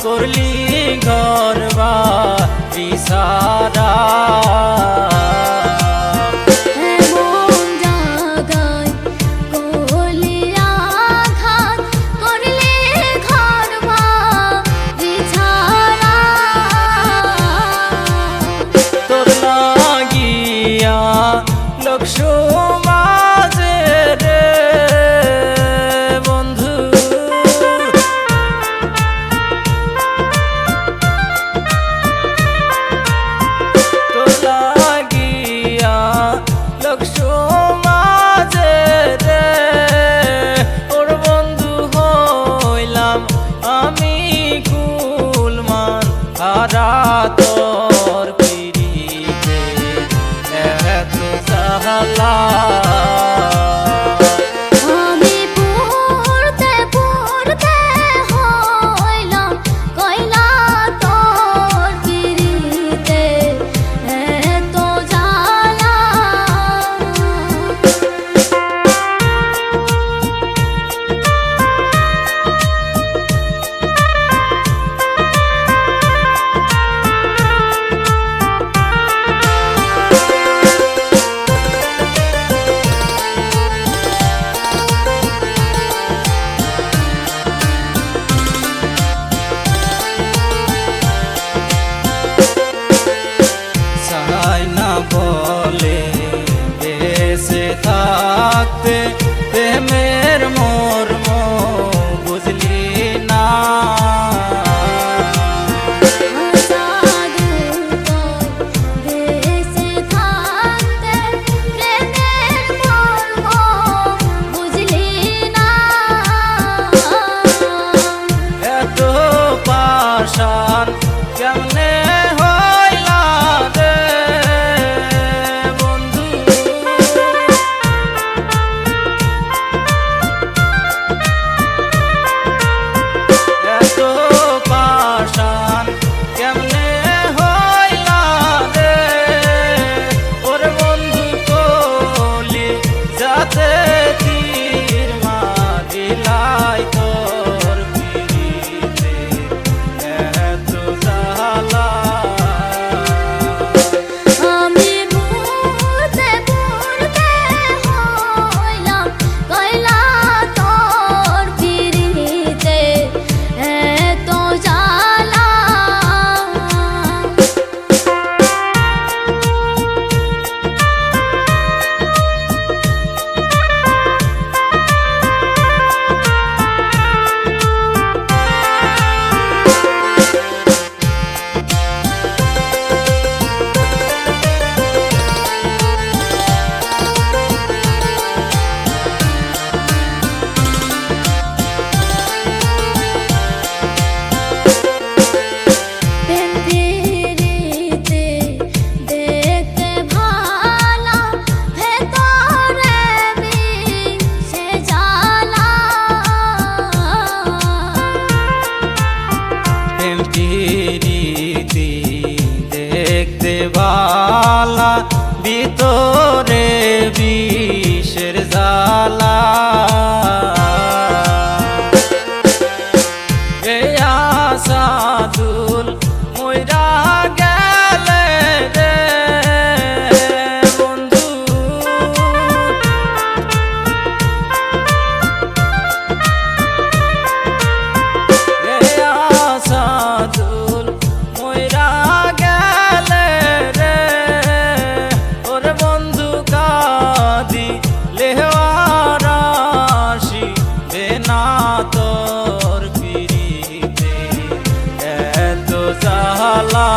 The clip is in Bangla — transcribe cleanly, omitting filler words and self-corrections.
করলি ঘর বাড়ি সারা। লোক সমাজে রে বন্ধু তো লাগিয়া লোক সমাজে রে ওর বন্ধু হইলাম আমি কুলমান হারা তোর পিরিতে এত জাহালা। আমি পড়তে পড়তে হইলাম কইলা তোর পিরিতে এত জ্বালা। বলে বেঁচে থাকতে প্রেমের মর্ম বুঝলি না। এত পাষাণ কেমনে হইলা রে বন্ধু। এত পাষাণ কেমনে হইলা রে ওর বন্ধু কলি যাতে তীর মারিলাই তোর পিরিতে এত জ্বালা। আমি পড়তে পড়তে হইলাম কইলা তোর পিরিতে এত জ্বালা। পিরিতি দেখতে ভালা ভিতরে বিষের জ্বালা। এ আসাদুল মইরা গেলে রে বন্ধু। এ আসাদুল মইরা গেলে রে ওর বন্ধু কাদি লেহারাশি বেনা তোর পিরিতে এত জ্বালা।